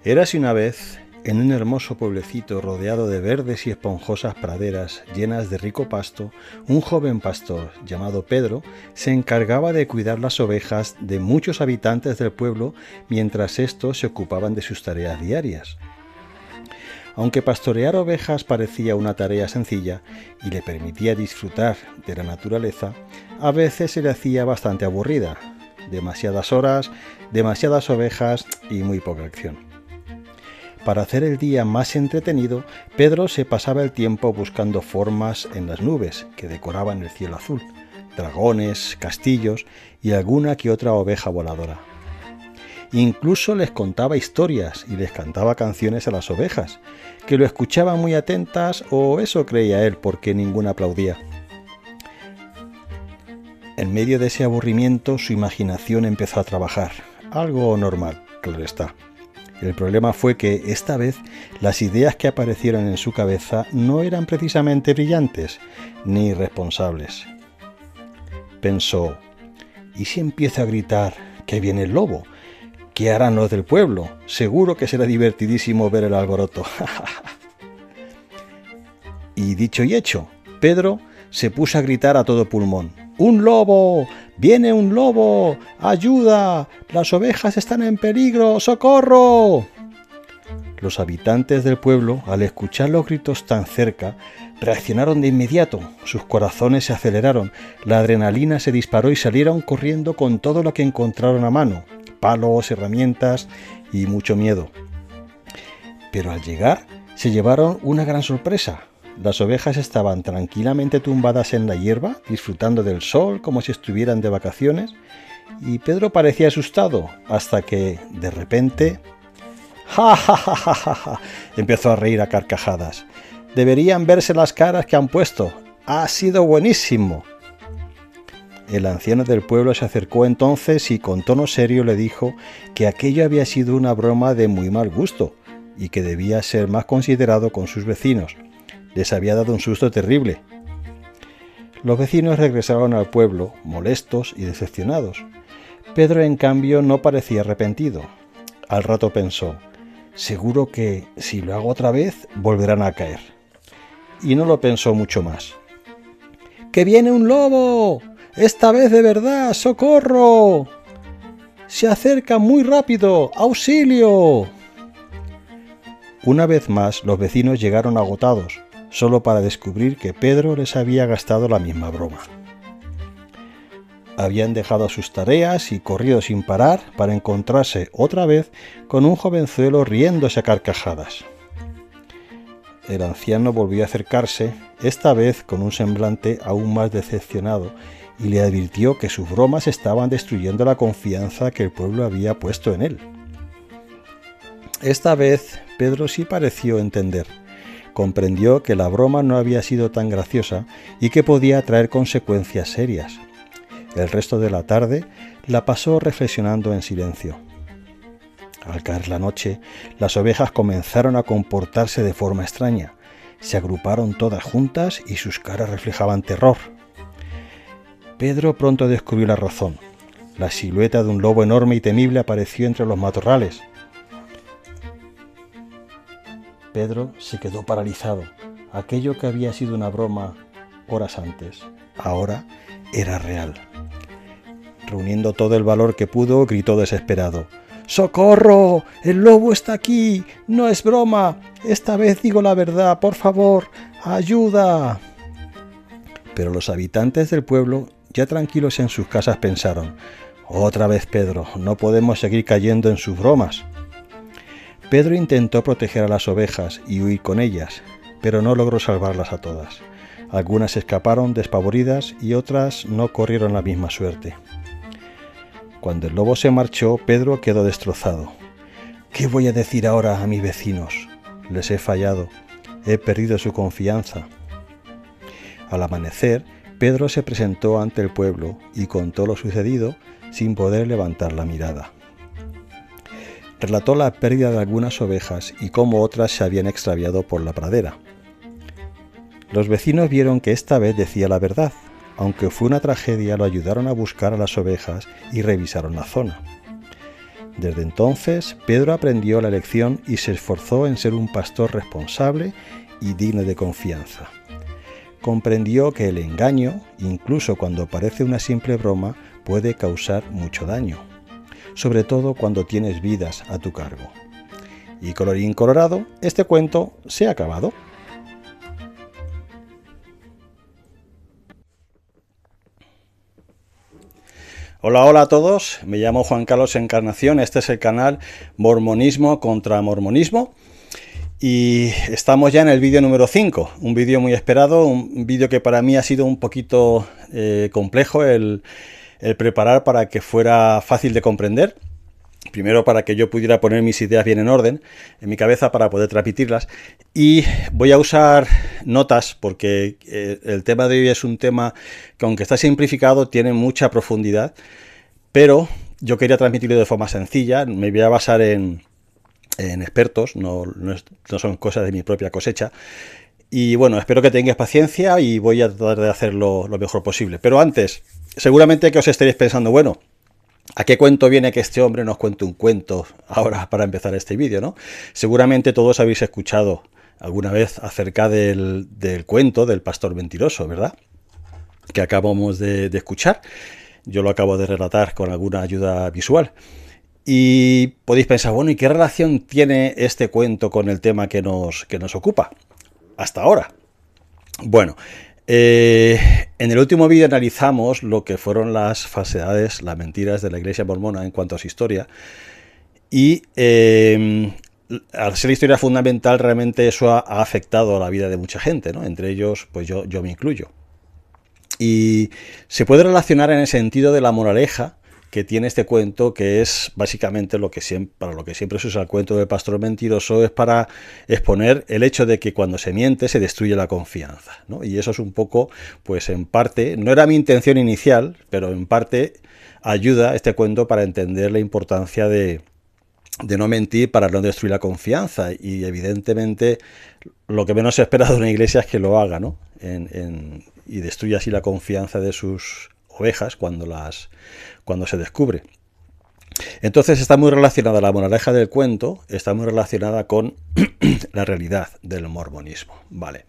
Érase una vez, en un hermoso pueblecito rodeado de verdes y esponjosas praderas llenas de rico pasto, un joven pastor llamado Pedro se encargaba de cuidar las ovejas de muchos habitantes del pueblo mientras éstos se ocupaban de sus tareas diarias. Aunque pastorear ovejas parecía una tarea sencilla y le permitía disfrutar de la naturaleza, a veces se le hacía bastante aburrida. Demasiadas horas, demasiadas ovejas y muy poca acción. Para hacer el día más entretenido, Pedro se pasaba el tiempo buscando formas en las nubes que decoraban el cielo azul, dragones, castillos y alguna que otra oveja voladora. Incluso les contaba historias y les cantaba canciones a las ovejas, que lo escuchaban muy atentas, o eso creía él, porque ninguna aplaudía. En medio de ese aburrimiento, su imaginación empezó a trabajar, algo normal, claro está. El problema fue que, esta vez, las ideas que aparecieron en su cabeza no eran precisamente brillantes ni responsables. Pensó, ¿y si empiezo a gritar que viene el lobo? ¿Qué harán los del pueblo? Seguro que será divertidísimo ver el alboroto. Y dicho y hecho, Pedro se puso a gritar a todo pulmón. ¡Un lobo! ¡Viene un lobo! ¡Ayuda! ¡Las ovejas están en peligro! ¡Socorro! Los habitantes del pueblo, al escuchar los gritos tan cerca, reaccionaron de inmediato. Sus corazones se aceleraron, la adrenalina se disparó y salieron corriendo con todo lo que encontraron a mano. Palos, herramientas y mucho miedo. Pero al llegar se llevaron una gran sorpresa. Las ovejas estaban tranquilamente tumbadas en la hierba, disfrutando del sol como si estuvieran de vacaciones, y Pedro parecía asustado, hasta que, de repente, ¡ja, ja, ja, ja, ja, ja!, empezó a reír a carcajadas. Deberían verse las caras que han puesto. ¡Ha sido buenísimo! El anciano del pueblo se acercó entonces y con tono serio le dijo que aquello había sido una broma de muy mal gusto y que debía ser más considerado con sus vecinos. Les había dado un susto terrible. Los vecinos regresaron al pueblo, molestos y decepcionados. Pedro, en cambio, no parecía arrepentido. Al rato pensó, seguro que si lo hago otra vez, volverán a caer. Y no lo pensó mucho más. ¡Que viene un lobo! ¡Esta vez de verdad! ¡Socorro! ¡Se acerca muy rápido! ¡Auxilio! Una vez más, los vecinos llegaron agotados, solo para descubrir que Pedro les había gastado la misma broma. Habían dejado sus tareas y corrido sin parar para encontrarse otra vez con un jovenzuelo riéndose a carcajadas. El anciano volvió a acercarse, esta vez con un semblante aún más decepcionado, y le advirtió que sus bromas estaban destruyendo la confianza que el pueblo había puesto en él. Esta vez Pedro sí pareció entender. Comprendió que la broma no había sido tan graciosa y que podía traer consecuencias serias. El resto de la tarde la pasó reflexionando en silencio. Al caer la noche, las ovejas comenzaron a comportarse de forma extraña. Se agruparon todas juntas y sus caras reflejaban terror. Pedro pronto descubrió la razón. La silueta de un lobo enorme y temible apareció entre los matorrales. Pedro se quedó paralizado. Aquello que había sido una broma horas antes, ahora era real. Reuniendo todo el valor que pudo, gritó desesperado. ¡Socorro! ¡El lobo está aquí! ¡No es broma! Esta vez digo la verdad, por favor, ¡ayuda! Pero los habitantes del pueblo, ya tranquilos en sus casas, pensaron, otra vez Pedro, no podemos seguir cayendo en sus bromas. Pedro intentó proteger a las ovejas y huir con ellas, pero no logró salvarlas a todas. Algunas escaparon despavoridas y otras no corrieron la misma suerte. Cuando el lobo se marchó, Pedro quedó destrozado. ¿Qué voy a decir ahora a mis vecinos? Les he fallado, he perdido su confianza. Al amanecer, Pedro se presentó ante el pueblo y contó lo sucedido sin poder levantar la mirada. Relató la pérdida de algunas ovejas y cómo otras se habían extraviado por la pradera. Los vecinos vieron que esta vez decía la verdad. Aunque fue una tragedia, lo ayudaron a buscar a las ovejas y revisaron la zona. Desde entonces, Pedro aprendió la lección y se esforzó en ser un pastor responsable y digno de confianza. Comprendió que el engaño, incluso cuando parece una simple broma, puede causar mucho daño, sobre todo cuando tienes vidas a tu cargo. Y colorín colorado, este cuento se ha acabado. Hola a todos, me llamo Juan Carlos Encarnación, este es el canal Mormonismo contra Mormonismo y estamos ya en el vídeo número 5, un vídeo muy esperado, un vídeo que para mí ha sido un poquito complejo el preparar para que fuera fácil de comprender. Primero para que yo pudiera poner mis ideas bien en orden en mi cabeza para poder transmitirlas, y voy a usar notas porque el tema de hoy es un tema que, aunque está simplificado, tiene mucha profundidad, pero yo quería transmitirlo de forma sencilla. Me voy a basar en expertos, no son cosas de mi propia cosecha, y bueno, espero que tengáis paciencia y voy a tratar de hacerlo lo mejor posible. Pero antes, seguramente que os estaréis pensando, bueno, ¿a qué cuento viene que este hombre nos cuente un cuento ahora para empezar este vídeo, ¿no? Seguramente todos habéis escuchado alguna vez acerca del cuento del pastor mentiroso, ¿verdad? Que acabamos de escuchar. Yo lo acabo de relatar con alguna ayuda visual. Y podéis pensar, bueno, ¿y qué relación tiene este cuento con el tema que nos ocupa hasta ahora? Bueno, en el último vídeo analizamos lo que fueron las falsedades, las mentiras de la Iglesia mormona en cuanto a su historia, y al ser la historia fundamental, realmente eso ha afectado a la vida de mucha gente, ¿no? Entre ellos, pues yo me incluyo. Y se puede relacionar en el sentido de la moraleja que tiene este cuento, que es básicamente para lo que siempre se usa el cuento del pastor mentiroso, es para exponer el hecho de que cuando se miente se destruye la confianza, ¿no? Y eso es un poco, pues en parte, no era mi intención inicial, pero en parte ayuda este cuento para entender la importancia de no mentir para no destruir la confianza. Y evidentemente lo que menos se espera de una iglesia es que lo haga, ¿no? Y destruya así la confianza de sus ovejas cuando se descubre. Entonces está muy relacionada la moraleja del cuento, está muy relacionada con la realidad del mormonismo, ¿vale?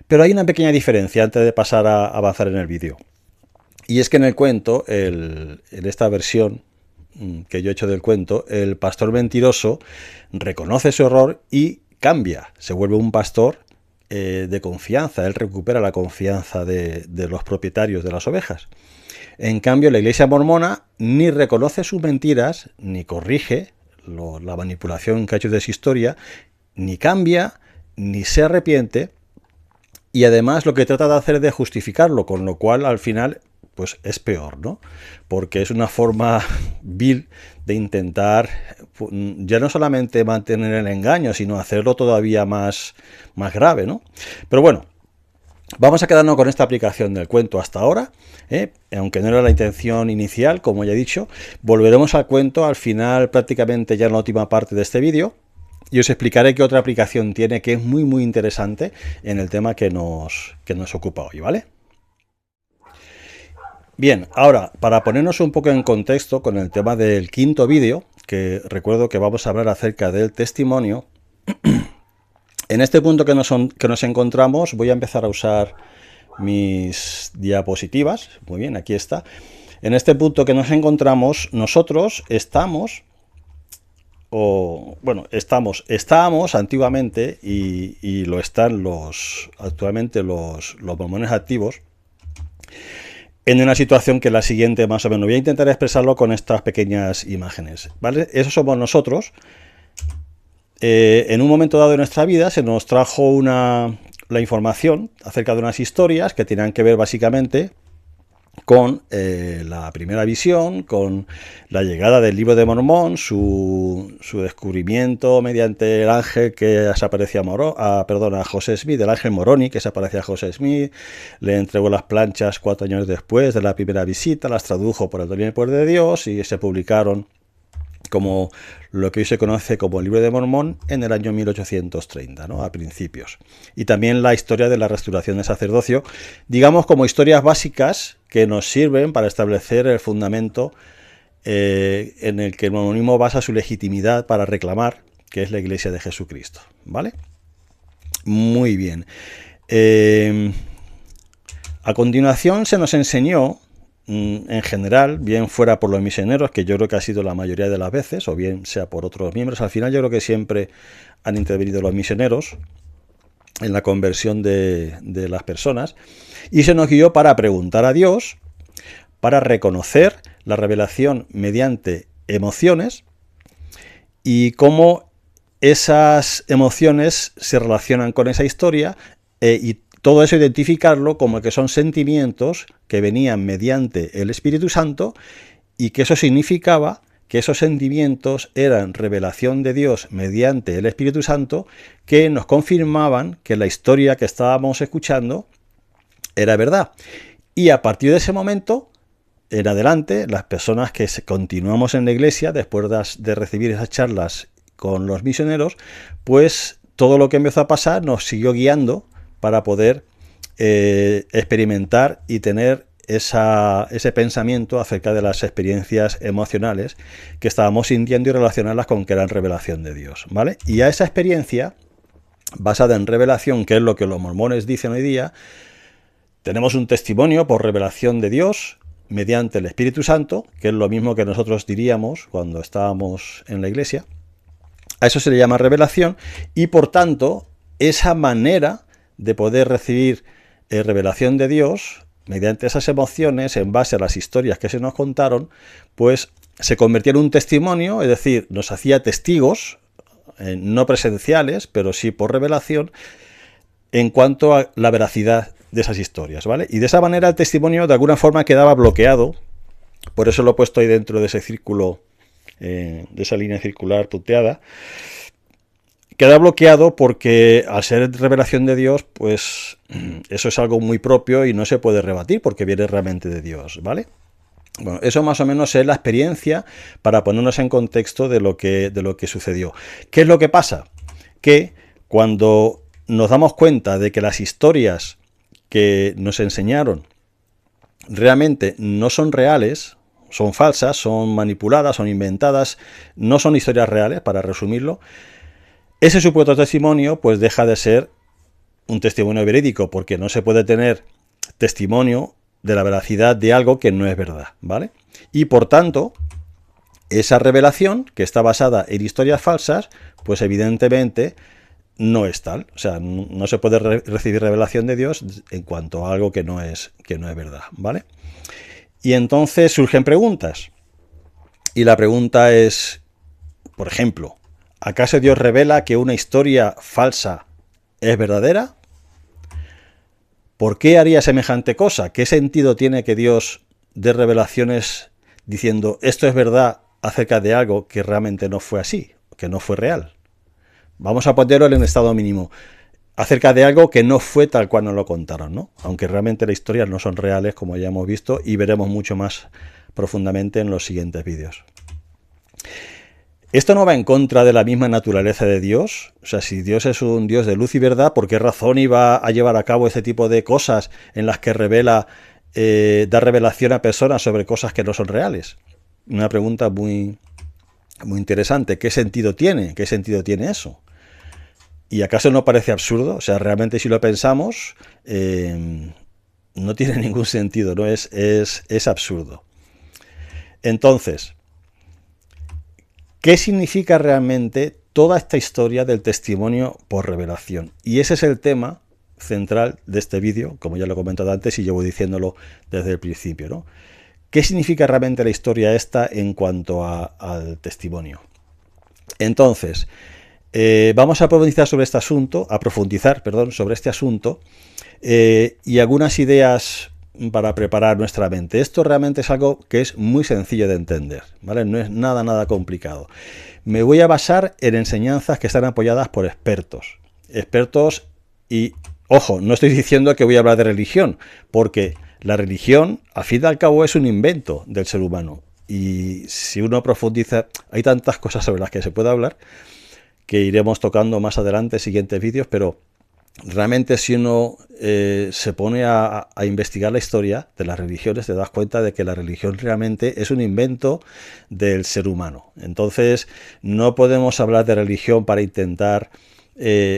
Pero hay una pequeña diferencia antes de pasar a avanzar en el vídeo. Y es que en el cuento, en esta versión que yo he hecho del cuento, el pastor mentiroso reconoce su error y cambia, se vuelve un pastor de confianza. Él recupera la confianza de los propietarios de las ovejas. En cambio, la Iglesia mormona ni reconoce sus mentiras, ni corrige la manipulación que ha hecho de su historia, ni cambia, ni se arrepiente, y además lo que trata de hacer es de justificarlo, con lo cual al final pues es peor, ¿no? Porque es una forma vil de intentar ya no solamente mantener el engaño, sino hacerlo todavía más grave, ¿no? Pero bueno, vamos a quedarnos con esta aplicación del cuento hasta ahora, aunque no era la intención inicial, como ya he dicho. Volveremos al cuento al final, prácticamente ya en la última parte de este vídeo, y os explicaré qué otra aplicación tiene, que es muy interesante en el tema que nos ocupa hoy, ¿vale? Bien, ahora, para ponernos un poco en contexto con el tema del quinto vídeo, que recuerdo que vamos a hablar acerca del testimonio. En este punto que nos encontramos, voy a empezar a usar mis diapositivas. Muy bien, aquí está. En este punto que nos encontramos, nosotros estábamos antiguamente, y lo están actualmente los mormones activos, en una situación que es la siguiente, más o menos. Voy a intentar expresarlo con estas pequeñas imágenes, ¿vale? Eso somos nosotros. En un momento dado de nuestra vida se nos trajo la información acerca de unas historias que tenían que ver básicamente con la primera visión, con la llegada del libro de Mormón, su descubrimiento mediante el ángel que se aparecía a José Smith, el ángel Moroni que se aparecía a José Smith, le entregó las planchas 4 años después de la primera visita, las tradujo por el dominio y poder de Dios y se publicaron como lo que hoy se conoce como el Libro de Mormón en el año 1830, ¿no? A principios. Y también la historia de la restauración del sacerdocio, digamos como historias básicas que nos sirven para establecer el fundamento en el que el mormonismo basa su legitimidad para reclamar, que es la Iglesia de Jesucristo, ¿vale? Muy bien. A continuación se nos enseñó, en general, bien fuera por los misioneros, que yo creo que ha sido la mayoría de las veces, o bien sea por otros miembros, al final yo creo que siempre han intervenido los misioneros en la conversión de las personas, y se nos guió para preguntar a Dios, para reconocer la revelación mediante emociones y cómo esas emociones se relacionan con esa historia y todo eso identificarlo como que son sentimientos que venían mediante el Espíritu Santo y que eso significaba que esos sentimientos eran revelación de Dios mediante el Espíritu Santo que nos confirmaban que la historia que estábamos escuchando era verdad. Y a partir de ese momento, en adelante, las personas que continuamos en la iglesia, después de recibir esas charlas con los misioneros, pues todo lo que empezó a pasar nos siguió guiando para poder experimentar y tener ese pensamiento acerca de las experiencias emocionales que estábamos sintiendo y relacionarlas con que eran revelación de Dios, ¿vale? Y a esa experiencia, basada en revelación, que es lo que los mormones dicen hoy día, tenemos un testimonio por revelación de Dios mediante el Espíritu Santo, que es lo mismo que nosotros diríamos cuando estábamos en la iglesia. A eso se le llama revelación y, por tanto, esa manera de poder recibir revelación de Dios mediante esas emociones en base a las historias que se nos contaron, pues se convertía en un testimonio, es decir, nos hacía testigos, no presenciales, pero sí por revelación, en cuanto a la veracidad de esas historias, ¿vale? Y de esa manera el testimonio de alguna forma quedaba bloqueado, por eso lo he puesto ahí dentro de ese círculo, de esa línea circular punteada. Queda bloqueado porque al ser revelación de Dios, pues eso es algo muy propio y no se puede rebatir porque viene realmente de Dios, ¿vale? Bueno, eso más o menos es la experiencia para ponernos en contexto de lo que sucedió. ¿Qué es lo que pasa? Que cuando nos damos cuenta de que las historias que nos enseñaron realmente no son reales, son falsas, son manipuladas, son inventadas, no son historias reales, para resumirlo, ese supuesto testimonio pues deja de ser un testimonio verídico, porque no se puede tener testimonio de la veracidad de algo que no es verdad, ¿vale? Y por tanto, esa revelación, que está basada en historias falsas, pues evidentemente no es tal. O sea, no se puede recibir revelación de Dios en cuanto a algo que no es verdad, ¿vale? Y entonces surgen preguntas. Y la pregunta es, por ejemplo, ¿acaso Dios revela que una historia falsa es verdadera? ¿Por qué haría semejante cosa? ¿Qué sentido tiene que Dios dé revelaciones diciendo esto es verdad acerca de algo que realmente no fue así, que no fue real? Vamos a ponerlo en estado mínimo, acerca de algo que no fue tal cual nos lo contaron, ¿no? Aunque realmente las historias no son reales, como ya hemos visto, y veremos mucho más profundamente en los siguientes vídeos. Esto no va en contra de la misma naturaleza de Dios. O sea, si Dios es un Dios de luz y verdad, ¿por qué razón iba a llevar a cabo este tipo de cosas en las que revela, da revelación a personas sobre cosas que no son reales? Una pregunta muy, muy interesante. ¿Qué sentido tiene? ¿Qué sentido tiene eso? ¿Y acaso no parece absurdo? O sea, realmente si lo pensamos, no tiene ningún sentido, ¿no? Es absurdo. Entonces, ¿qué significa realmente toda esta historia del testimonio por revelación? Y ese es el tema central de este vídeo, como ya lo he comentado antes y llevo diciéndolo desde el principio, ¿no? ¿Qué significa realmente la historia esta en cuanto al testimonio? Entonces, vamos a profundizar sobre este asunto, sobre este asunto y algunas ideas para preparar nuestra mente. Esto realmente es algo que es muy sencillo de entender, ¿vale? No es nada complicado. Me voy a basar en enseñanzas que están apoyadas por expertos. Expertos y, ojo, no estoy diciendo que voy a hablar de religión, porque la religión, al fin y al cabo, es un invento del ser humano. Y si uno profundiza, hay tantas cosas sobre las que se puede hablar, que iremos tocando más adelante en siguientes vídeos, pero realmente si uno se pone a investigar la historia de las religiones, te das cuenta de que la religión realmente es un invento del ser humano. Entonces no podemos hablar de religión para intentar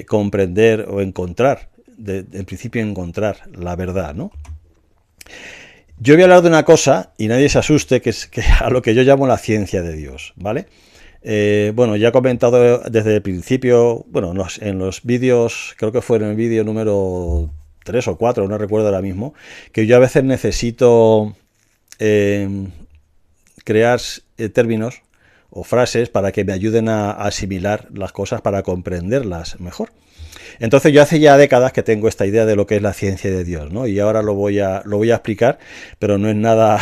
comprender o encontrar, en principio encontrar la verdad, ¿no? Yo voy a hablar de una cosa, y nadie se asuste, que es a lo que yo llamo la ciencia de Dios, ¿vale? Bueno, ya he comentado desde el principio, bueno, en los vídeos, creo que fue en el vídeo número 3 o 4, no recuerdo ahora mismo, que yo a veces necesito crear términos o frases para que me ayuden a asimilar las cosas, para comprenderlas mejor. Entonces yo hace ya décadas que tengo esta idea de lo que es la ciencia de Dios, ¿no? Y ahora lo voy a explicar, pero no es nada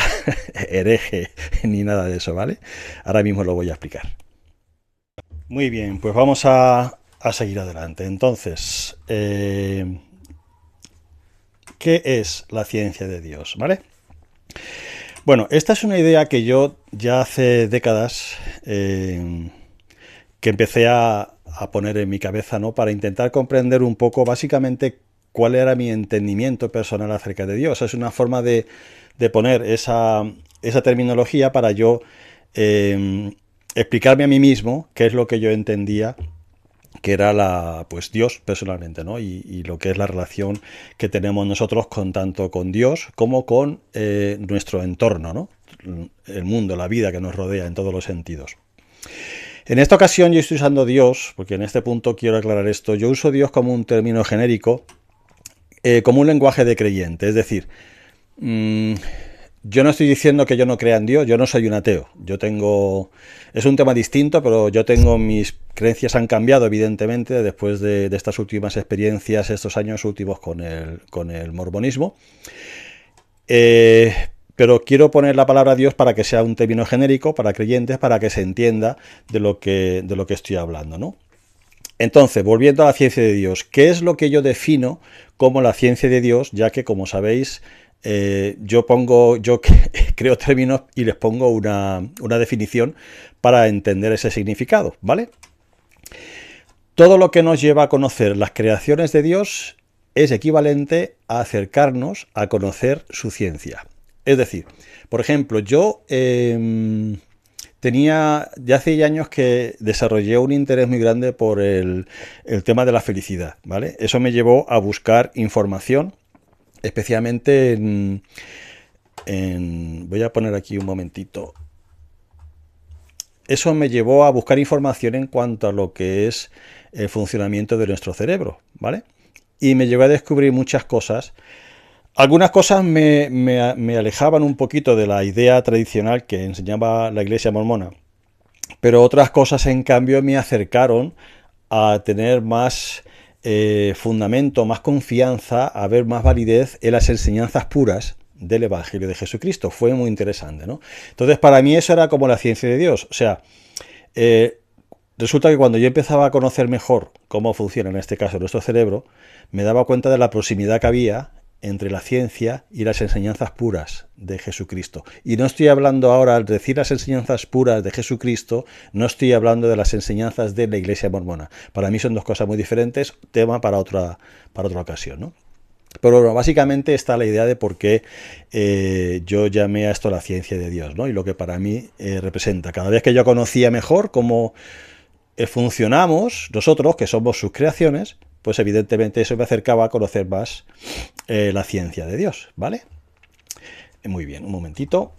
hereje ni nada de eso, ¿vale? Ahora mismo lo voy a explicar. Muy bien, pues vamos a seguir adelante. Entonces, ¿qué es la ciencia de Dios? ¿Vale? Bueno, esta es una idea que yo ya hace décadas que empecé a poner en mi cabeza, ¿no? Para intentar comprender un poco, básicamente, cuál era mi entendimiento personal acerca de Dios. Es una forma de poner esa terminología para yo explicarme a mí mismo qué es lo que yo entendía que era pues Dios personalmente, ¿no? Y lo que es la relación que tenemos nosotros tanto con Dios como con nuestro entorno, ¿no? El mundo, la vida que nos rodea en todos los sentidos. En esta ocasión yo estoy usando Dios, porque en este punto quiero aclarar esto, yo uso Dios como un término genérico, como un lenguaje de creyente, es decir, yo no estoy diciendo que yo no crea en Dios, yo no soy un ateo. Es un tema distinto, pero yo tengo mis creencias han cambiado, evidentemente, después de estas últimas experiencias, estos años últimos con el mormonismo. Pero quiero poner la palabra Dios para que sea un término genérico, para creyentes, para que se entienda de lo que estoy hablando, ¿no? Entonces, volviendo a la ciencia de Dios, ¿qué es lo que yo defino como la ciencia de Dios? Ya que, como sabéis, yo creo términos y les pongo una definición para entender ese significado, ¿vale? Todo lo que nos lleva a conocer las creaciones de Dios es equivalente a acercarnos a conocer su ciencia. Es decir, por ejemplo, yo ya hace años que desarrollé un interés muy grande por el tema de la felicidad, ¿vale? Eso me llevó a buscar información, especialmente voy a poner aquí un momentito. Eso me llevó a buscar información en cuanto a lo que es el funcionamiento de nuestro cerebro, ¿vale? Y me llevó a descubrir muchas cosas. Algunas cosas me alejaban un poquito de la idea tradicional que enseñaba la Iglesia mormona, pero otras cosas, en cambio, me acercaron a tener más fundamento, más confianza, a ver más validez en las enseñanzas puras del Evangelio de Jesucristo. Fue muy interesante, ¿no? Entonces, para mí eso era como la ciencia de Dios. O sea, resulta que cuando yo empezaba a conocer mejor cómo funciona, en este caso, nuestro cerebro, me daba cuenta de la proximidad que había entre la ciencia y las enseñanzas puras de Jesucristo. Y no estoy hablando ahora, al decir las enseñanzas puras de Jesucristo, no estoy hablando de las enseñanzas de la Iglesia mormona. Para mí son dos cosas muy diferentes, tema para otra ocasión, ¿no? Pero bueno, básicamente está la idea de por qué yo llamé a esto la ciencia de Dios, ¿no? Y lo que para mí representa. Cada vez que yo conocía mejor cómo funcionamos nosotros, que somos sus creaciones, pues evidentemente eso me acercaba a conocer más la ciencia de Dios, ¿vale? Muy bien, un momentito.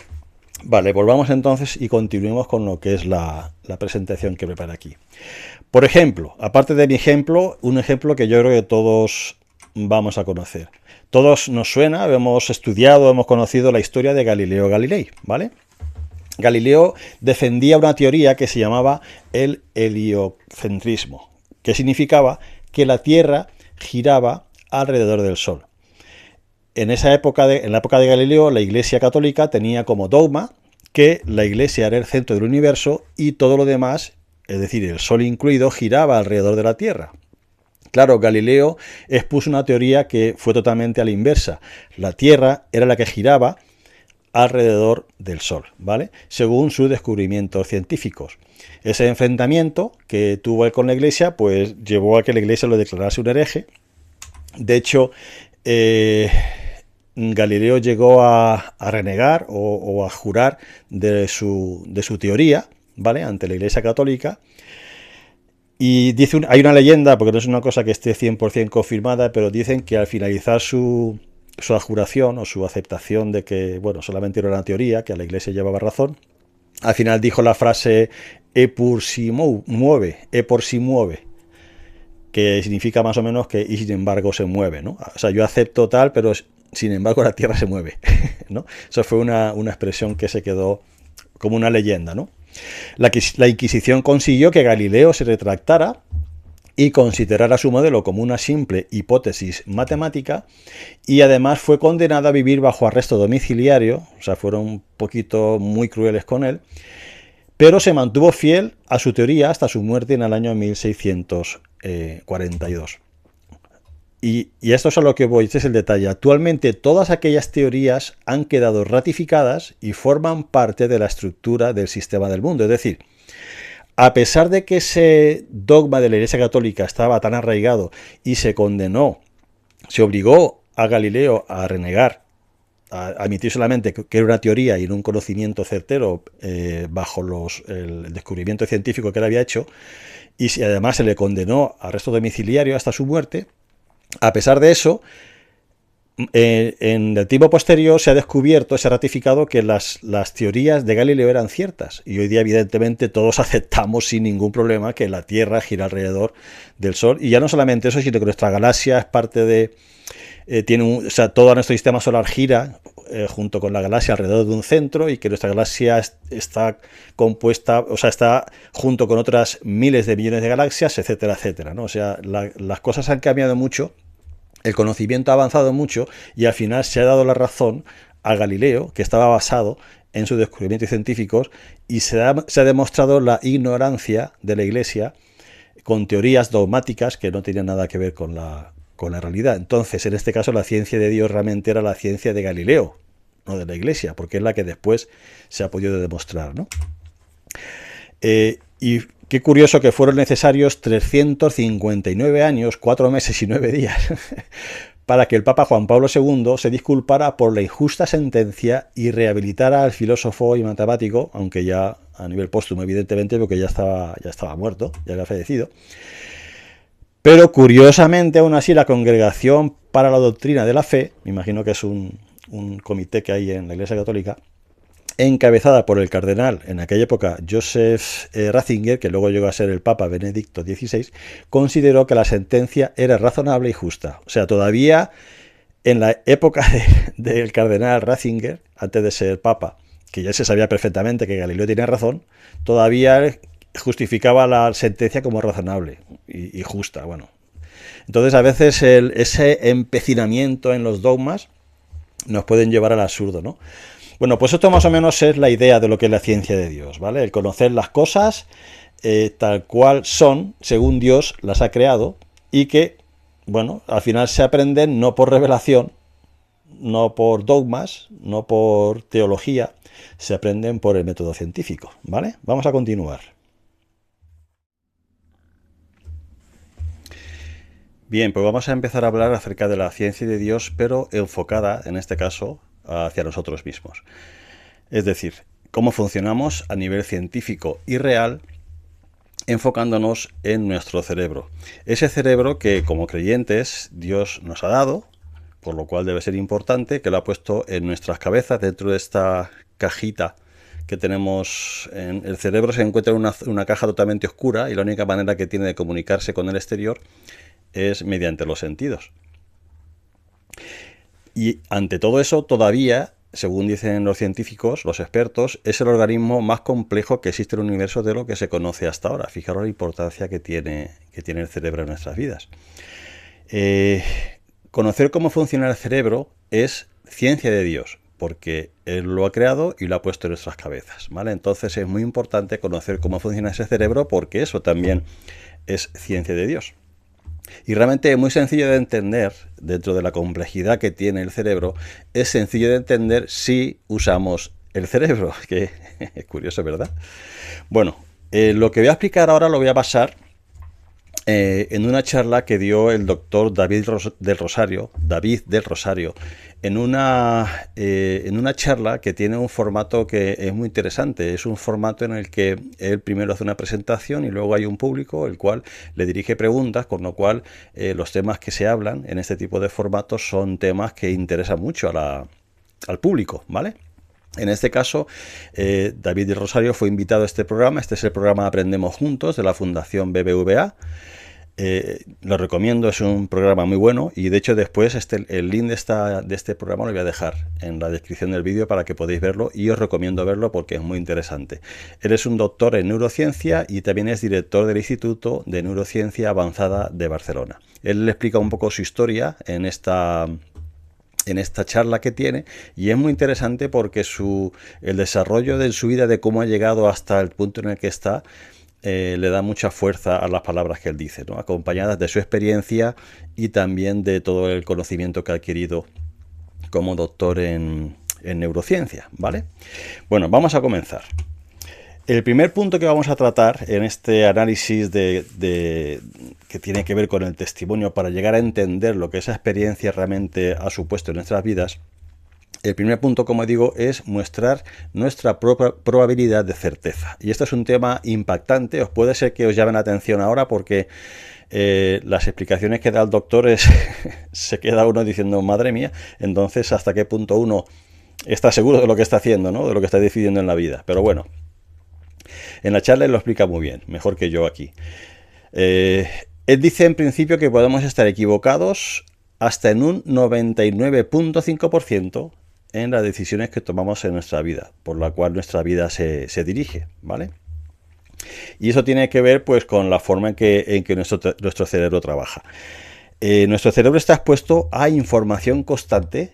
Vale, volvamos entonces y continuemos con lo que es la presentación que preparé aquí. Por ejemplo, aparte de mi ejemplo, un ejemplo que yo creo que todos vamos a conocer. Todos nos suena, hemos estudiado, hemos conocido la historia de Galileo Galilei, ¿vale? Galileo defendía una teoría que se llamaba el heliocentrismo, que significaba que la Tierra giraba alrededor del Sol. En la época de Galileo, la Iglesia Católica tenía como dogma que la Iglesia era el centro del universo y todo lo demás, es decir, el Sol incluido, giraba alrededor de la Tierra. Claro, Galileo expuso una teoría que fue totalmente a la inversa. La Tierra era la que giraba alrededor del Sol, ¿vale? Según sus descubrimientos científicos. Ese enfrentamiento que tuvo él con la Iglesia, pues llevó a que la Iglesia lo declarase un hereje De hecho, eh, Galileo llegó a renegar o a jurar de su teoría, ¿vale? Ante la Iglesia Católica. Y hay una leyenda, porque no es una cosa que esté 100% confirmada, pero dicen que al finalizar su adjuración o su aceptación de que, bueno, solamente era una teoría, que a la Iglesia llevaba razón, al final dijo la frase e por si mueve, e por si mueve, que significa más o menos que y sin embargo se mueve, ¿no? O sea, yo acepto tal, pero sin embargo la Tierra se mueve, ¿no? Eso fue una expresión que se quedó como una leyenda, ¿no? La Inquisición consiguió que Galileo se retractara y considerara su modelo como una simple hipótesis matemática, y además fue condenado a vivir bajo arresto domiciliario, o sea, fueron un poquito muy crueles con él, pero se mantuvo fiel a su teoría hasta su muerte en el año 1642. Y esto es a lo que voy, este es el detalle. Actualmente todas aquellas teorías han quedado ratificadas y forman parte de la estructura del sistema del mundo. Es decir, a pesar de que ese dogma de la Iglesia Católica estaba tan arraigado y se condenó, se obligó a Galileo a renegar, a admitir solamente que era una teoría y no un conocimiento certero bajo el descubrimiento científico que él había hecho, y además se le condenó a arresto domiciliario hasta su muerte. A pesar de eso, en el tiempo posterior se ha descubierto, se ha ratificado que las teorías de Galileo eran ciertas, y hoy día evidentemente todos aceptamos sin ningún problema que la Tierra gira alrededor del Sol, y ya no solamente eso, sino que nuestra galaxia es parte de... o sea, todo nuestro sistema solar gira junto con la galaxia alrededor de un centro, y que nuestra galaxia está compuesta, o sea, está junto con otras miles de millones de galaxias, etcétera, etcétera, ¿no? O sea, las cosas han cambiado mucho. El conocimiento ha avanzado mucho y al final se ha dado la razón a Galileo, que estaba basado en sus descubrimientos científicos, y se ha demostrado la ignorancia de la Iglesia con teorías dogmáticas que no tenían nada que ver con la realidad. Entonces, en este caso, la ciencia de Dios realmente era la ciencia de Galileo, no de la Iglesia, porque es la que después se ha podido demostrar, ¿no? Y qué curioso que fueron necesarios 359 años, 4 meses y 9 días para que el Papa Juan Pablo II se disculpara por la injusta sentencia y rehabilitara al filósofo y matemático, aunque ya a nivel póstumo, evidentemente, porque ya estaba muerto, ya había fallecido. Pero curiosamente, aún así, la Congregación para la Doctrina de la Fe, me imagino que es un comité que hay en la Iglesia Católica, encabezada por el cardenal en aquella época Joseph Ratzinger, que luego llegó a ser el Papa Benedicto XVI, consideró que la sentencia era razonable y justa. O sea, todavía en la época del cardenal Ratzinger, antes de ser Papa, que ya se sabía perfectamente que Galileo tenía razón, todavía justificaba la sentencia como razonable y justa. Bueno, entonces a veces ese empecinamiento en los dogmas nos pueden llevar al absurdo, ¿no? Bueno, pues esto más o menos es la idea de lo que es la ciencia de Dios, ¿vale? El conocer las cosas tal cual son, según Dios las ha creado, y que, bueno, al final se aprenden no por revelación, no por dogmas, no por teología, se aprenden por el método científico, ¿vale? Vamos a continuar. Bien, pues vamos a empezar a hablar acerca de la ciencia de Dios, pero enfocada, en este caso, hacia nosotros mismos. Es decir, cómo funcionamos a nivel científico y real, enfocándonos en nuestro cerebro. Ese cerebro que, como creyentes, Dios nos ha dado, por lo cual debe ser importante, que lo ha puesto en nuestras cabezas, dentro de esta cajita que tenemos. El cerebro se encuentra en una caja totalmente oscura, y la única manera que tiene de comunicarse con el exterior es mediante los sentidos. Y ante todo eso, todavía, según dicen los científicos, los expertos, es el organismo más complejo que existe en el universo de lo que se conoce hasta ahora. Fijaros la importancia que tiene el cerebro en nuestras vidas. Conocer cómo funciona el cerebro es ciencia de Dios, porque Él lo ha creado y lo ha puesto en nuestras cabezas, ¿vale? Entonces es muy importante conocer cómo funciona ese cerebro, porque eso también es ciencia de Dios. Y realmente es muy sencillo de entender. Dentro de la complejidad que tiene el cerebro, es sencillo de entender si usamos el cerebro, que es curioso, ¿verdad? Bueno, lo que voy a explicar ahora lo voy a basar en una charla que dio el doctor David del Rosario, en una charla que tiene un formato que es muy interesante. Es un formato en el que él primero hace una presentación y luego hay un público, el cual le dirige preguntas, con lo cual los temas que se hablan en este tipo de formatos son temas que interesan mucho al público, ¿vale? En este caso, David del Rosario fue invitado a este programa. Este es el programa Aprendemos Juntos de la Fundación BBVA. Lo recomiendo, es un programa muy bueno y de hecho después el link de este programa lo voy a dejar en la descripción del vídeo para que podáis verlo, y os recomiendo verlo porque es muy interesante. Él es un doctor en neurociencia y también es director del Instituto de Neurociencia Avanzada de Barcelona. Él le explica un poco su historia en esta charla que tiene, y es muy interesante porque el desarrollo de su vida, de cómo ha llegado hasta el punto en el que está, le da mucha fuerza a las palabras que él dice, ¿no? Acompañadas de su experiencia y también de todo el conocimiento que ha adquirido como doctor en neurociencia, ¿vale? Bueno, vamos a comenzar. El primer punto que vamos a tratar en este análisis que tiene que ver con el testimonio, para llegar a entender lo que esa experiencia realmente ha supuesto en nuestras vidas, el primer punto, como digo, es mostrar nuestra probabilidad de certeza. Y esto es un tema impactante. Os puede ser que os llame la atención ahora porque las explicaciones que da el doctor se queda uno diciendo, madre mía, entonces hasta qué punto uno está seguro de lo que está haciendo, ¿no? De lo que está decidiendo en la vida. Pero bueno, en la charla él lo explica muy bien, mejor que yo aquí. Él dice en principio que podemos estar equivocados hasta en un 99.5% en las decisiones que tomamos en nuestra vida, por la cual nuestra vida se dirige, ¿vale? Y eso tiene que ver pues con la forma en que nuestro cerebro trabaja. Nuestro cerebro está expuesto a información constante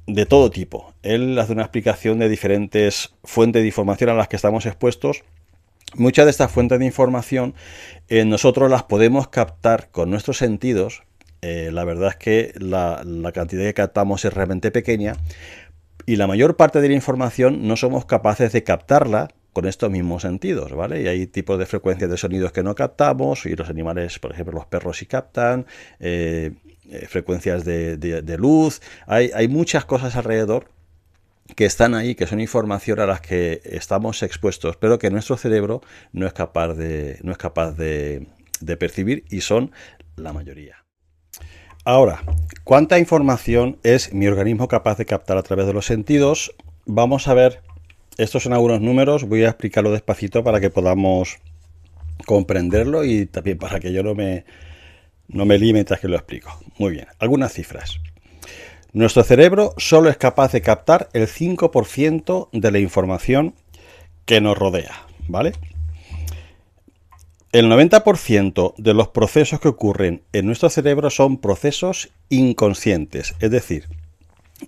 de todo tipo. Él hace una explicación de diferentes fuentes de información a las que estamos expuestos. Muchas de estas fuentes de información nosotros las podemos captar con nuestros sentidos. La verdad es que la cantidad que captamos es realmente pequeña, y la mayor parte de la información no somos capaces de captarla con estos mismos sentidos, ¿vale? Y hay tipos de frecuencias de sonidos que no captamos, y los animales, por ejemplo, los perros sí captan, frecuencias de luz. Hay muchas cosas alrededor que están ahí, que son información a las que estamos expuestos, pero que nuestro cerebro no es capaz de percibir, y son la mayoría. Ahora, ¿cuánta información es mi organismo capaz de captar a través de los sentidos? Vamos a ver, estos son algunos números, voy a explicarlo despacito para que podamos comprenderlo y también para que yo no me líe mientras que lo explico. Muy bien, algunas cifras. Nuestro cerebro solo es capaz de captar el 5% de la información que nos rodea, ¿vale? El 90% de los procesos que ocurren en nuestro cerebro son procesos inconscientes, es decir,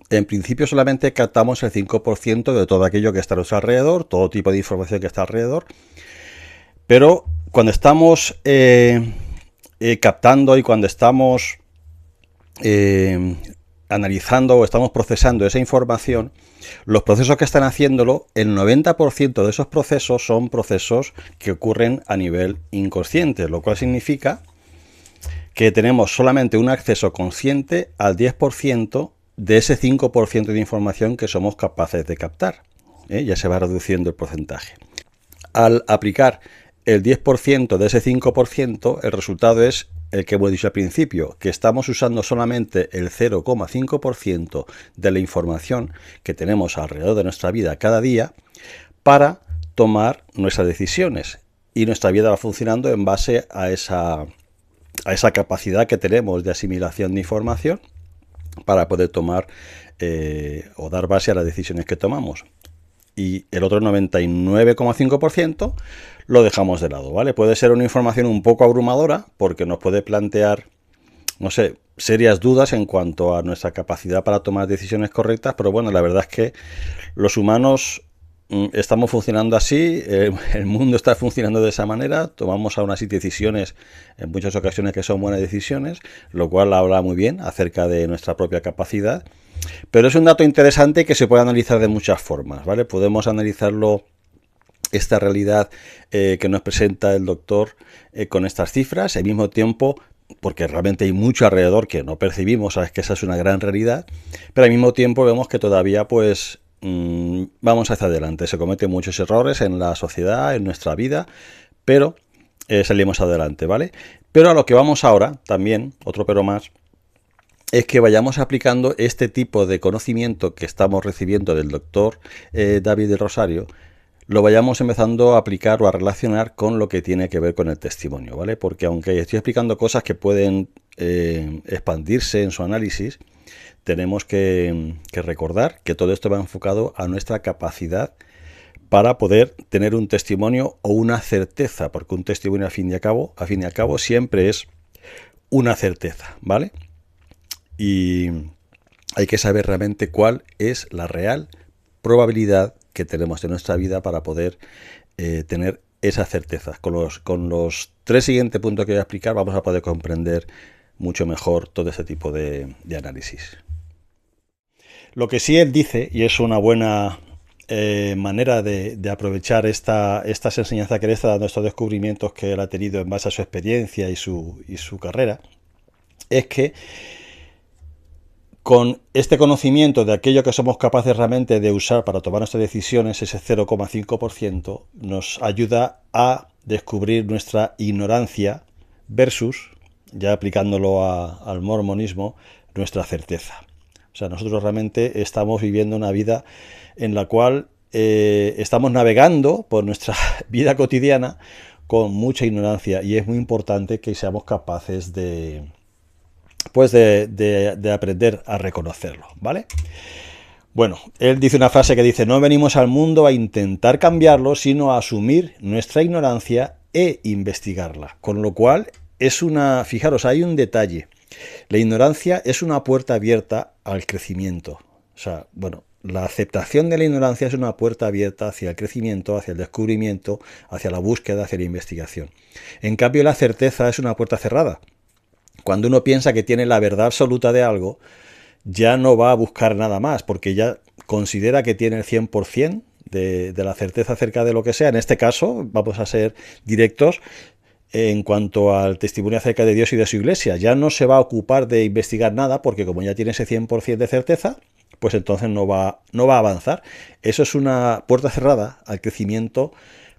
en principio solamente captamos el 5% de todo aquello que está a nuestro alrededor, todo tipo de información que está alrededor, pero cuando estamos captando y cuando estamos analizando o estamos procesando esa información, los procesos que están haciéndolo, el 90% de esos procesos son procesos que ocurren a nivel inconsciente, lo cual significa que tenemos solamente un acceso consciente al 10% de ese 5% de información que somos capaces de captar. Ya se va reduciendo el porcentaje. Al aplicar el 10% de ese 5%, el resultado es el que hemos dicho al principio, que estamos usando solamente el 0,5% de la información que tenemos alrededor de nuestra vida cada día para tomar nuestras decisiones, y nuestra vida va funcionando en base a esa capacidad que tenemos de asimilación de información para poder tomar o dar base a las decisiones que tomamos. Y el otro 99,5% lo dejamos de lado, ¿vale? Puede ser una información un poco abrumadora porque nos puede plantear, no sé, serias dudas en cuanto a nuestra capacidad para tomar decisiones correctas, pero bueno, la verdad es que los humanos estamos funcionando así, el mundo está funcionando de esa manera, tomamos aún así decisiones en muchas ocasiones que son buenas decisiones, lo cual habla muy bien acerca de nuestra propia capacidad, pero es un dato interesante que se puede analizar de muchas formas, ¿vale? Podemos analizarlo esta realidad que nos presenta el doctor con estas cifras, al mismo tiempo, porque realmente hay mucho alrededor que no percibimos, sabes que esa es una gran realidad, pero al mismo tiempo vemos que todavía pues vamos hacia adelante, se cometen muchos errores en la sociedad, en nuestra vida, pero salimos adelante, ¿vale? Pero a lo que vamos ahora, también, otro pero más, es que vayamos aplicando este tipo de conocimiento que estamos recibiendo del doctor David del Rosario, lo vayamos empezando a aplicar o a relacionar con lo que tiene que ver con el testimonio, ¿vale? Porque aunque estoy explicando cosas que pueden expandirse en su análisis, tenemos que recordar que todo esto va enfocado a nuestra capacidad para poder tener un testimonio o una certeza, porque un testimonio a fin y al cabo siempre es una certeza, ¿vale? Y hay que saber realmente cuál es la real probabilidad que tenemos en nuestra vida para poder tener esas certezas. Con los 3 siguientes puntos que voy a explicar vamos a poder comprender mucho mejor todo ese tipo de análisis. Lo que sí él dice, y es una buena manera de aprovechar estas enseñanzas que le está dando, estos descubrimientos que él ha tenido en base a su experiencia y su carrera, es que con este conocimiento de aquello que somos capaces realmente de usar para tomar nuestras decisiones, ese 0,5% nos ayuda a descubrir nuestra ignorancia versus, ya aplicándolo al mormonismo, nuestra certeza. O sea, nosotros realmente estamos viviendo una vida en la cual estamos navegando por nuestra vida cotidiana con mucha ignorancia, y es muy importante que seamos capaces de aprender a reconocerlo, ¿vale? Bueno, él dice una frase que dice: no venimos al mundo a intentar cambiarlo, sino a asumir nuestra ignorancia e investigarla. Con lo cual, fijaros, hay un detalle. La ignorancia es una puerta abierta al crecimiento. O sea, bueno, la aceptación de la ignorancia es una puerta abierta hacia el crecimiento, hacia el descubrimiento, hacia la búsqueda, hacia la investigación. En cambio, la certeza es una puerta cerrada. Cuando uno piensa que tiene la verdad absoluta de algo, ya no va a buscar nada más, porque ya considera que tiene el 100% de la certeza acerca de lo que sea. En este caso, vamos a ser directos en cuanto al testimonio acerca de Dios y de su iglesia. Ya no se va a ocupar de investigar nada, porque como ya tiene ese 100% de certeza, pues entonces no va a avanzar. Eso es una puerta cerrada al crecimiento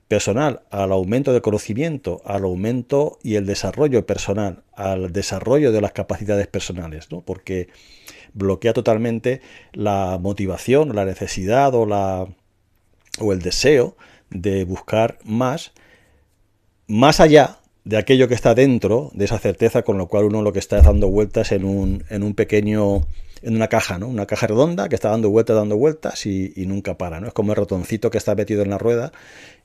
personal, al aumento del conocimiento, al aumento y el desarrollo personal, al desarrollo de las capacidades personales, ¿no? Porque bloquea totalmente la motivación, la necesidad o el deseo de buscar más allá de aquello que está dentro de esa certeza, con lo cual uno lo que está es dando vueltas en una caja, ¿no? Una caja redonda que está dando vueltas y nunca para, ¿no? Es como el ratoncito que está metido en la rueda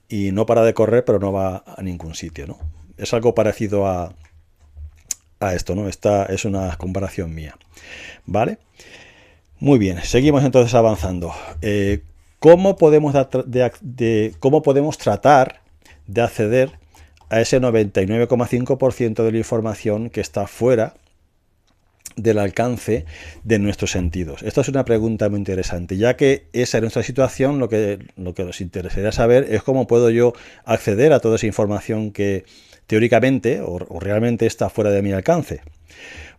y no para de correr, pero no va a ningún sitio, ¿no? Es algo parecido a esto, ¿no? Esta es una comparación mía, ¿vale? Muy bien, seguimos entonces avanzando. ¿Cómo podemos tratar de acceder a ese 99,5% de la información que está fuera del alcance de nuestros sentidos? Esta es una pregunta muy interesante, ya que esa es nuestra situación. Lo que nos interesaría saber es cómo puedo yo acceder a toda esa información que teóricamente o realmente está fuera de mi alcance.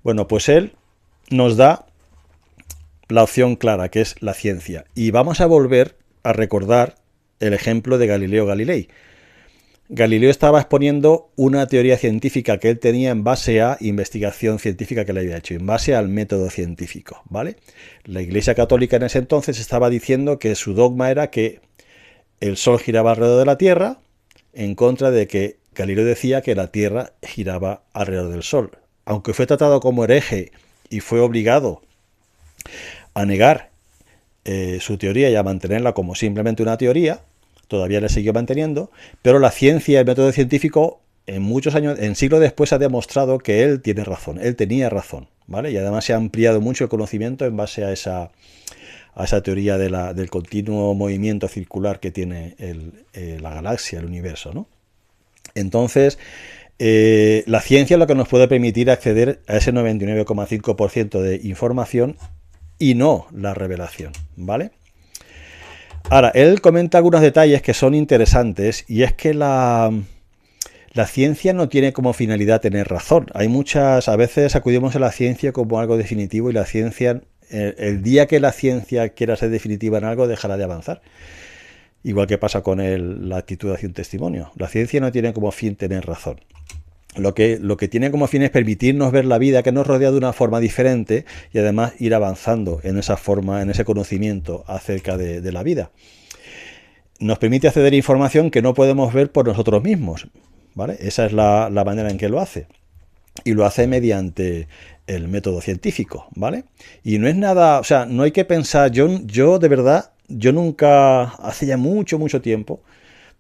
Bueno, pues él nos da la opción clara, que es la ciencia, y vamos a volver a recordar el ejemplo de Galileo Galilei. Galileo estaba exponiendo una teoría científica que él tenía en base a investigación científica que le había hecho, en base al método científico, ¿vale? La Iglesia Católica en ese entonces estaba diciendo que su dogma era que el Sol giraba alrededor de la Tierra, en contra de que Galileo decía que la Tierra giraba alrededor del Sol. Aunque fue tratado como hereje y fue obligado a negar su teoría y a mantenerla como simplemente una teoría, todavía le siguió manteniendo, pero la ciencia y el método científico en muchos años, en siglos después, ha demostrado que él tiene razón, él tenía razón, ¿vale? Y además se ha ampliado mucho el conocimiento en base a esa teoría del continuo movimiento circular que tiene la galaxia, el universo, ¿no? Entonces, la ciencia es lo que nos puede permitir acceder a ese 99,5% de información y no la revelación, ¿vale? Ahora, él comenta algunos detalles que son interesantes y es que la ciencia no tiene como finalidad tener razón. A veces acudimos a la ciencia como algo definitivo y la ciencia, el día que la ciencia quiera ser definitiva en algo, dejará de avanzar. Igual que pasa con la actitud hacia un testimonio. La ciencia no tiene como fin tener razón. Lo que tiene como fin es permitirnos ver la vida que nos rodea de una forma diferente y además ir avanzando en esa forma, en ese conocimiento acerca de la vida. Nos permite acceder a información que no podemos ver por nosotros mismos, ¿vale? Esa es la manera en que lo hace. Y lo hace mediante el método científico, ¿vale? Y no es nada, o sea, no hay que pensar, yo de verdad, yo nunca, hace ya mucho, mucho tiempo,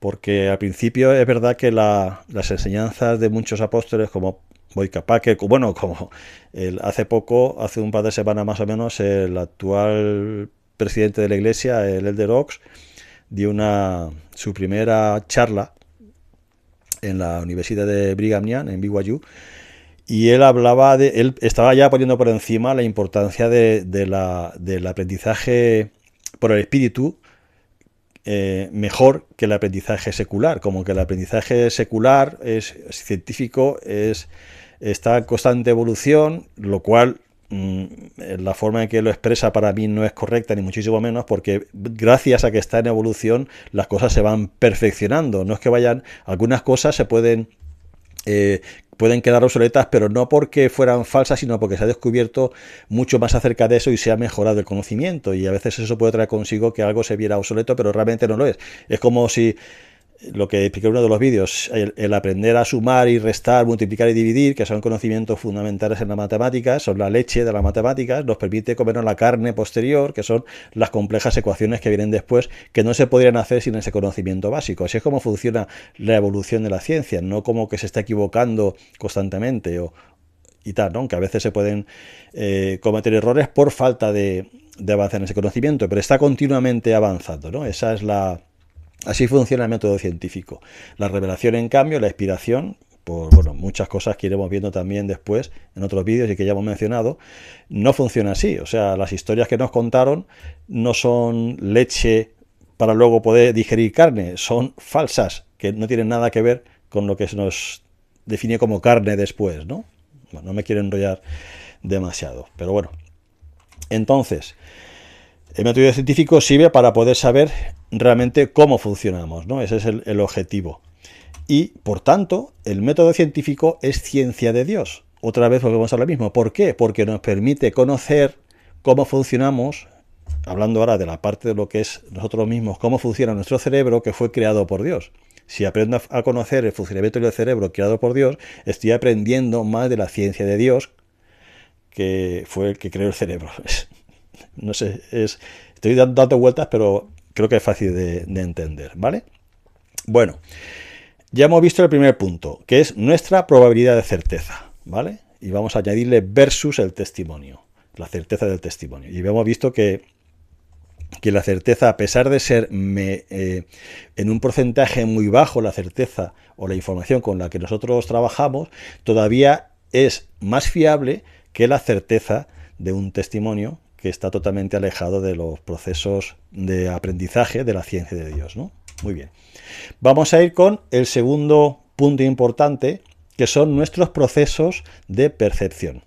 porque al principio es verdad que las enseñanzas de muchos apóstoles como Boicapá, bueno, como hace un par de semanas más o menos, el actual presidente de la iglesia, el Elder Oaks, dio su primera charla en la Universidad de Brigham Young, en BYU, y él estaba ya poniendo por encima la importancia del aprendizaje por el espíritu, mejor que el aprendizaje secular, como que el aprendizaje secular es científico, está en constante evolución, lo cual la forma en que lo expresa para mí no es correcta ni muchísimo menos, porque gracias a que está en evolución las cosas se van perfeccionando. No es que algunas cosas se pueden quedar obsoletas, pero no porque fueran falsas, sino porque se ha descubierto mucho más acerca de eso y se ha mejorado el conocimiento, y a veces eso puede traer consigo que algo se viera obsoleto, pero realmente no lo es. Es como si lo que expliqué en uno de los vídeos, el aprender a sumar y restar, multiplicar y dividir, que son conocimientos fundamentales en la matemática, son la leche de las matemáticas, nos permite comernos la carne posterior, que son las complejas ecuaciones que vienen después, que no se podrían hacer sin ese conocimiento básico. Así es como funciona la evolución de la ciencia, no como que se está equivocando constantemente y tal, ¿no? Que a veces se pueden cometer errores por falta de avanzar en ese conocimiento, pero está continuamente avanzando, ¿no? Así funciona el método científico. La revelación, en cambio, la inspiración, por muchas cosas que iremos viendo también después en otros vídeos y que ya hemos mencionado, no funciona así. O sea, las historias que nos contaron no son leche para luego poder digerir carne, son falsas, que no tienen nada que ver con lo que se nos define como carne después, ¿no? Bueno, no me quiero enrollar demasiado, pero bueno. Entonces, el método científico sirve para poder saber realmente cómo funcionamos, ¿no? Ese es el objetivo. Y, por tanto, el método científico es ciencia de Dios. Otra vez volvemos a lo mismo. ¿Por qué? Porque nos permite conocer cómo funcionamos, hablando ahora de la parte de lo que es nosotros mismos, cómo funciona nuestro cerebro, que fue creado por Dios. Si aprendo a conocer el funcionamiento del cerebro creado por Dios, estoy aprendiendo más de la ciencia de Dios, que fue el que creó el cerebro. No sé, estoy dando vueltas, pero creo que es fácil de entender, ¿vale? Bueno, ya hemos visto el primer punto, que es nuestra probabilidad de certeza, ¿vale? Y vamos a añadirle versus el testimonio, la certeza del testimonio. Y hemos visto que la certeza, a pesar de ser en un porcentaje muy bajo la certeza o la información con la que nosotros trabajamos, todavía es más fiable que la certeza de un testimonio que está totalmente alejado de los procesos de aprendizaje de la ciencia de Dios, ¿no? Muy bien. Vamos a ir con el segundo punto importante, que son nuestros procesos de percepción.